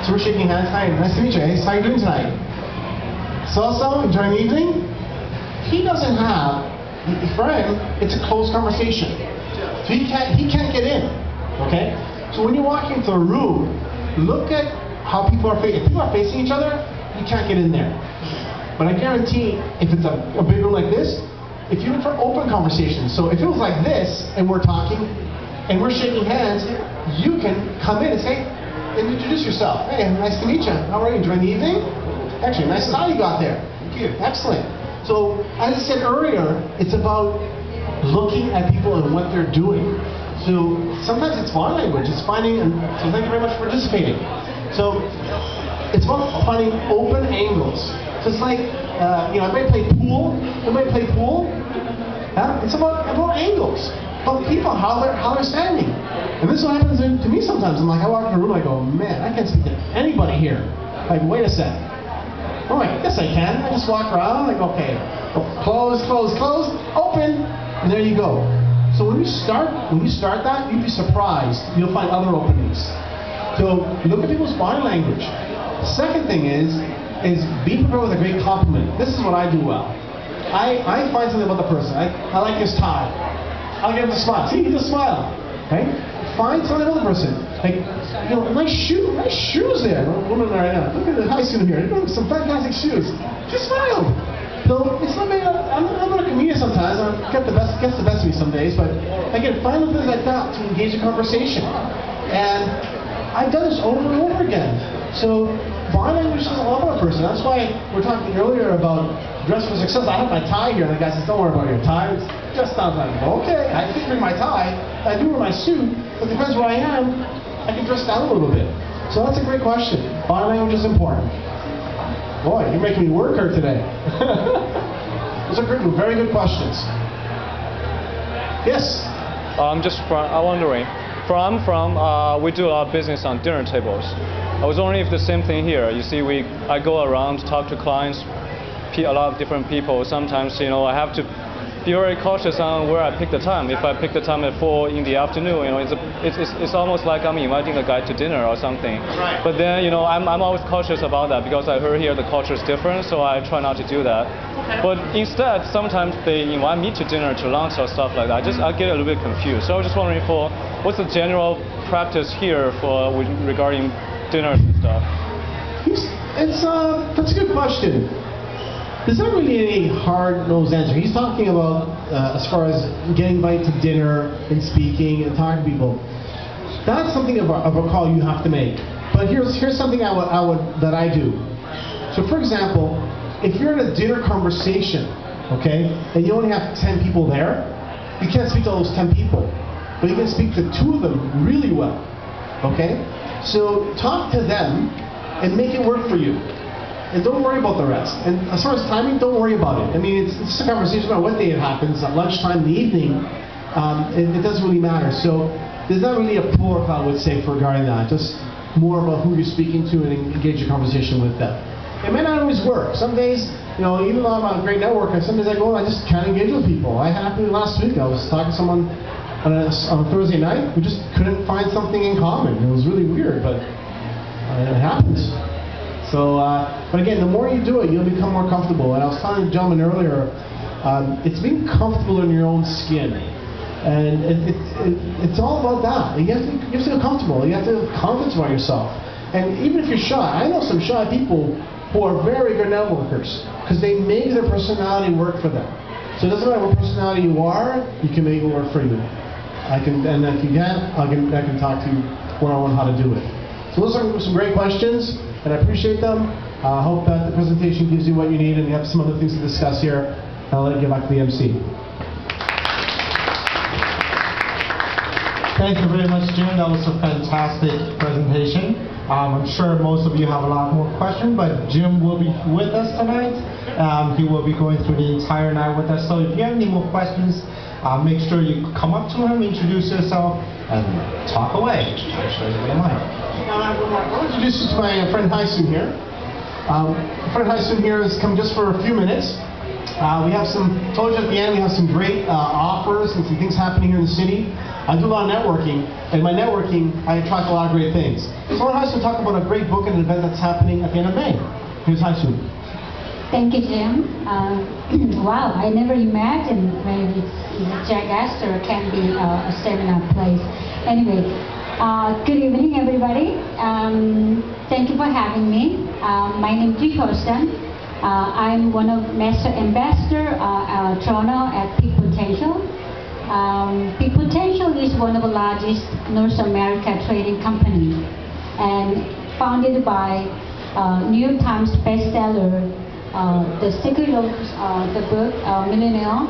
So we're shaking hands. Hi, nice to meet you. How are you doing tonight? So, enjoying the evening? He doesn't have, for him, it's a closed conversation. So he can't get in, okay? So when you walk into a room, look at how people are facing. If people are facing each other, you can't get in there. But I guarantee, if it's a big room like this, if you look for open conversations, so if it was like this, and we're talking, and we're shaking hands, you can come in and say, and introduce yourself. Hey, nice to meet you. How are you? Enjoying the evening? Actually, nice tie you got there. Thank you. Excellent. So, as I said earlier, it's about looking at people and what they're doing. So, sometimes it's body language. It's finding, so thank you very much for participating. So, it's about finding open angles. So it's like, everybody play pool. Everybody play pool. It's about angles. About people, how they're standing. And this is what happens to me sometimes. I'm like, I walk in a room, I go, man, I can't speak to anybody here. Like, wait a sec. I'm like, yes, I can. I just walk around, like, okay, close, close, close, open, and there you go. So when you start that, you'd be surprised. You'll find other openings. So look at people's body language. The second thing is be prepared with a great compliment. This is what I do well. I find something about the person. I like his tie. I'll give him a smile. See, he just smile. Right? Find something about the person. Like, nice shoes there. Woman right now. Look at the Hysun here. Some fantastic shoes. Just smile. So it's not maybe I'm not a comedian sometimes. I gets the best of me some days. But again, find things like that to engage a conversation. And I've done this over and over again. So body language is a lot about a person. That's why we're talking earlier about dress for success. I have my tie here, and the guy says, "Don't worry about your tie. It's just not like, okay, I can bring my tie. I do wear my suit, but it depends where I am. I can dress down a little bit." So that's a great question. Body language is important. Boy, you're making me work hard today. Those are very good questions. Yes? I'm wondering. We do a lot of business on dinner tables. I was wondering if the same thing here. You see, I go around, talk to clients, a lot of different people. Sometimes, I have to be very cautious on where I pick the time. If I pick the time at 4 in the afternoon, it's almost like I'm inviting the guy to dinner or something. Right. But then, I'm always cautious about that because I heard here the culture is different, so I try not to do that. Okay. But instead, sometimes they invite me to dinner, to lunch or stuff like that. I get a little bit confused. So I was just wondering what's the general practice here regarding dinners and stuff? That's a good question. There's not really any hard-nosed answer. He's talking about as far as getting invited to dinner and speaking and talking to people. That's something of a call you have to make. But here's something that I do. So for example, if you're in a dinner conversation, okay, and you only have 10 people there, you can't speak to all those 10 people, but you can speak to 2 of them really well. Okay? So talk to them and make it work for you. And don't worry about the rest. And as far as timing, don't worry about it. I mean, it's just a conversation about what day it happens, at lunchtime, in the evening. It doesn't really matter. So there's not really a pull-up, I would say, for regarding that. Just more about who you're speaking to and engage a conversation with them. It may not always work. Some days, even though I'm a great networker, some days I go and I just can't engage with people. I happened last week. I was talking to someone on a Thursday night. We just couldn't find something in common. It was really weird, but it happens. So, but again, the more you do it, you'll become more comfortable. And I was telling the gentleman earlier, it's being comfortable in your own skin. And it's all about that. You have to feel comfortable. You have to have confidence about yourself. And even if you're shy, I know some shy people who are very good networkers because they make their personality work for them. So it doesn't matter what personality you are, you can make it work for you. And if you can't, I can talk to you one-on-one how to do it. So those are some great questions, and I appreciate them. I hope that the presentation gives you what you need, and you have some other things to discuss here. I'll let you get back to the MC. Thank you very much, Jim. That was a fantastic presentation. I'm sure most of you have a lot more questions, but Jim will be with us tonight. He will be going through the entire night with us. So if you have any more questions, make sure you come up to him, introduce yourself, and talk away. I'm sure you don't mind. I'll introduce you to my friend Hysun here. Friend Hysun here has come just for a few minutes. We have told you at the end, we have some great offers and some things happening here in the city. I do a lot of networking, and my networking, I attract a lot of great things. So I want Hysun to talk about a great book and an event that's happening at the end of May. Here's Hysun. Thank you, Jim. Wow, I never imagined maybe Jack Astor can be a seminar place. Anyway, good evening, everybody. Thank you for having me. My name is Hysun. I'm one of Master Ambassador Toronto at Peak Potential. Peak Potential is one of the largest North America trading company, and founded by New York Times bestseller, the secret of the book Millionaire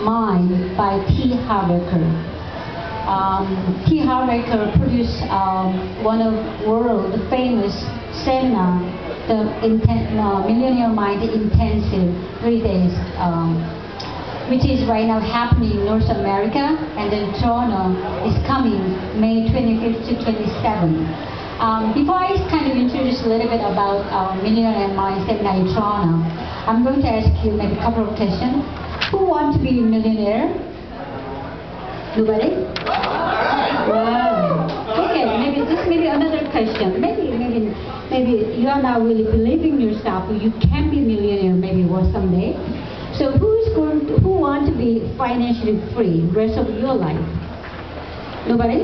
Mind by T. Harbaker. T. Harbaker produced one of world famous seminar, the Millioniare Mind Intensive 3 days, which is right now happening in North America, and then Toronto is coming May 25th to 27th. Before I kind of introduce a little bit about Millioniare Mind seminar in Toronto, I'm going to ask you maybe a couple of questions. Who wants to be a millionaire? Nobody? Wow. Okay, maybe another question. Maybe you are not really believing yourself. You can be a millionaire maybe one someday. So who want to be financially free the rest of your life? Nobody?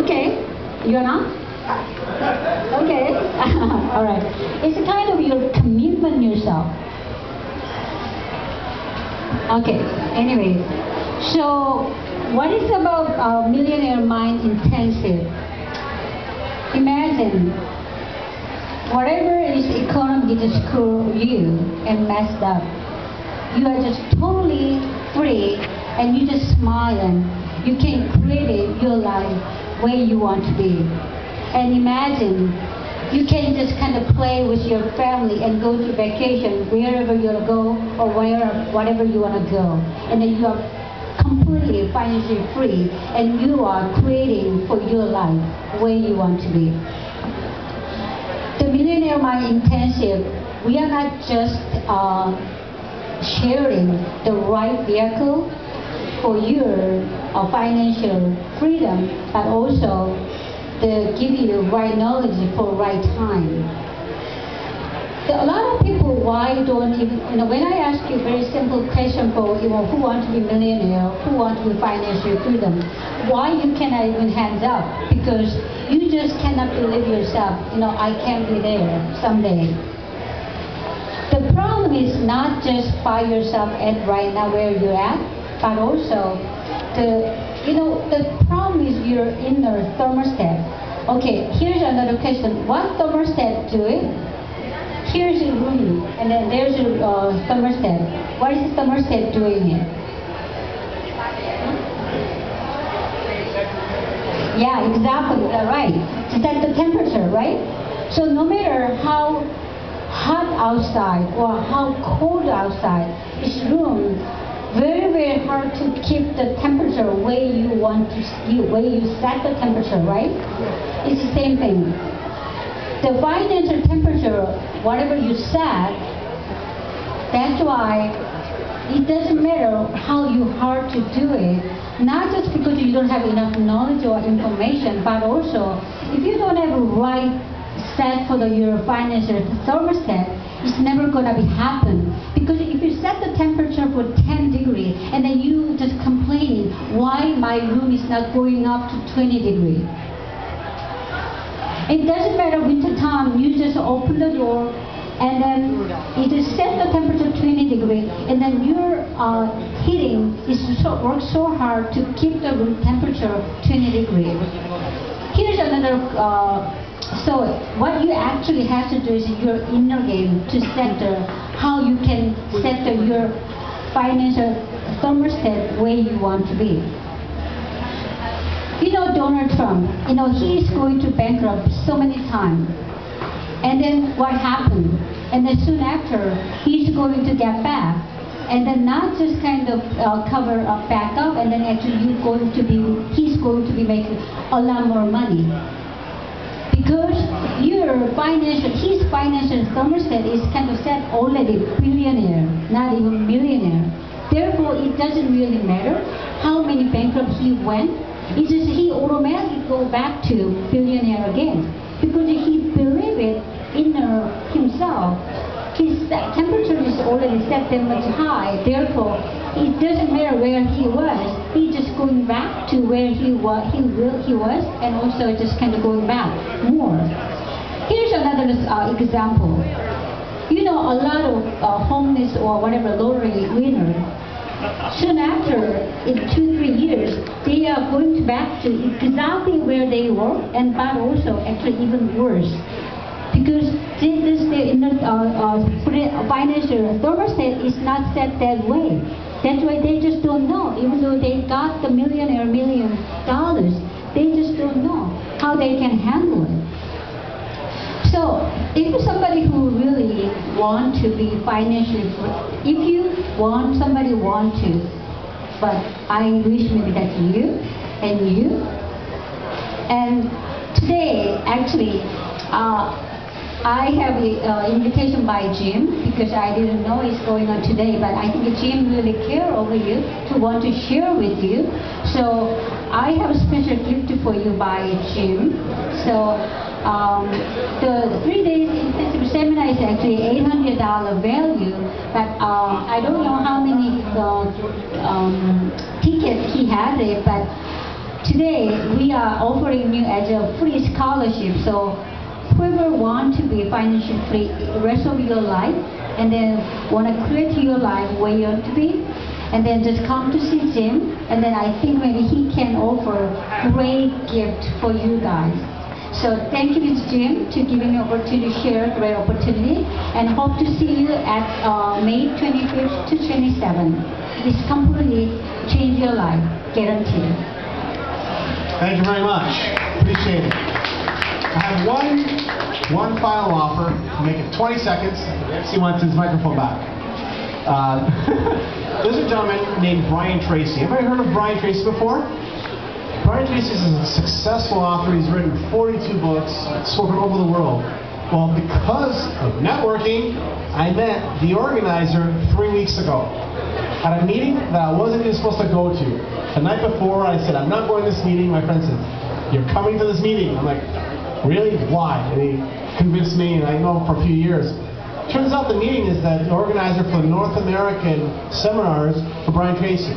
Okay. You're not? Okay. All right. It's kind of your commitment yourself. Okay. Anyway, so what is about Millionaire Mind Intensive? Imagine whatever is economy just screw you and messed up. You are just totally free, and you just smile, and you can create your life where you want to be. And imagine you can just kind of play with your family and go to vacation wherever you want to go, or whatever you want to go, and then you are completely financially free, and you are creating for your life where you want to be. The Millionaire Mind Intensive, we are not just sharing the right vehicle for your financial freedom, but also to give you the right knowledge for right time. A lot of people, why don't even, when I ask you a very simple question for, who want to be millionaire, who want to be financial freedom, why you cannot even hands up? Because you just cannot believe yourself, I can be there someday. The problem is not just by yourself at right now where you're at, but also the problem is your inner thermostat. Okay, here's another question. What thermostat doing? Here's a room, and then there's a thermostat. What is the thermostat doing here? Yeah, exactly, right. To set the temperature, right? So no matter how hot outside or how cold outside, this room, very, very hard to keep the temperature where you want to see, where you set the temperature, right? It's the same thing. The financial temperature, whatever you set, that's why it doesn't matter how hard to do it, not just because you don't have enough knowledge or information, but also if you don't have a right set for your financial thermostat, it's never gonna happen. Because if you set the temperature for 10 degrees and then you just complain why my room is not going up to 20 degrees. It doesn't matter winter time, you just open the door and then you just set the temperature 20 degrees, and then your heating works so hard to keep the room temperature 20 degrees. Here's another, so what you actually have to do is your inner game to set how you can set your financial thermostat where you want to be. Donald Trump, he is going to bankrupt so many times. And then what happened? And then soon after, he's going to get back. And then not just kind of cover up, back up, and then actually he's going to be making a lot more money. Because his financial thermostat is kind of set already billionaire, not even millionaire. Therefore, it doesn't really matter how many bankrupt he went, it's just he automatically go back to billionaire again because he believed it in himself. His temperature is already set that much high, therefore it doesn't matter where he was, he's just going back to where he was, and also just kind of going back more. Here's another example. You know, a lot of homeless or whatever lottery winner, soon after, in 2-3 years, they are going back to exactly where they were, and but also actually even worse. Because their financial thermostat is not set that way. That's why they just don't know. Even though they got the $1 million, they just don't know how they can handle it. So, if somebody who really want to be financially free, if you want, somebody want to, but I wish maybe that's you and you. And today, actually, I have an invitation by Jim because I didn't know it's going on today, but I think Jim really care over you to want to share with you. So I have a special gift for you by Jim. So the 3 days intensive seminar is actually $800 value, but I don't know how many tickets he has it, but today we are offering you as a free scholarship. So whoever want to be financially free the rest of your life, and then want to create your life where you want to be, and then just come to see Jim, and then I think maybe he can offer great gift for you guys. So thank you, Mr. Jim, to giving me opportunity to share a great opportunity, and hope to see you at May 25th to 27th. This completely change your life, guaranteed. Thank you very much. Appreciate it. I have one final offer. Make it 20 seconds. He wants his microphone back. There's a gentleman named Brian Tracy. Anybody heard of Brian Tracy before? Brian Tracy is a successful author. He's written 42 books, spoken over the world. Well, because of networking, I met the organizer 3 weeks ago at a meeting that I wasn't even supposed to go to. The night before, I said, I'm not going to this meeting. My friend said, you're coming to this meeting. I'm like, really? Why? And he convinced me, and I know him for a few years. Turns out the meeting is the organizer for the North American seminars for Brian Tracy.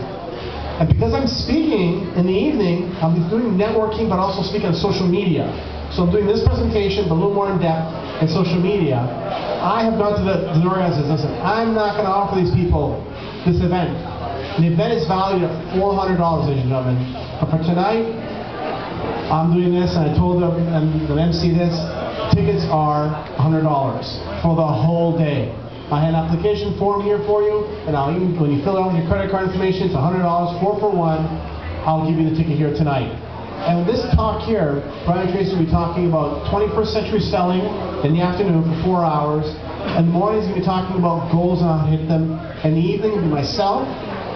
And because I'm speaking in the evening, I'll be doing networking, but also speaking on social media. So I'm doing this presentation, but a little more in depth in social media. I have gone to the organizers and said, I'm not going to offer these people this event. The event is valued at $400, ladies and gentlemen. But for tonight, I'm doing this, and I told them, and the MC this, tickets are $100 for the whole day. I have an application form here for you, and I'll even, when you fill out your credit card information, it's $100, 4 for 1. I'll give you the ticket here tonight. And this talk here, Brian Tracy will be talking about 21st century selling in the afternoon for 4 hours. In the morning, he's going to be talking about goals and how to hit them. In the evening, it'll be myself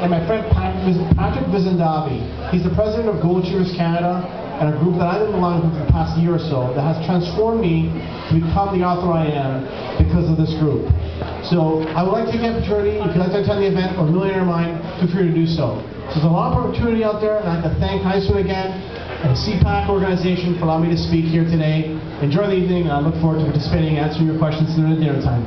and my friend Patrick Vizendavi. He's the president of Goal Achievers Canada, and a group that I've been belonging to for the past year or so that has transformed me to become the author I am because of this group. So I would like to take the opportunity, if you'd like to attend the event or Millioniare Mind, feel free to do so. So there's a lot of opportunity out there, and I'd like to thank Hysun again and the CPAC organization for allowing me to speak here today. Enjoy the evening, and I look forward to participating and answering your questions during the dinner time.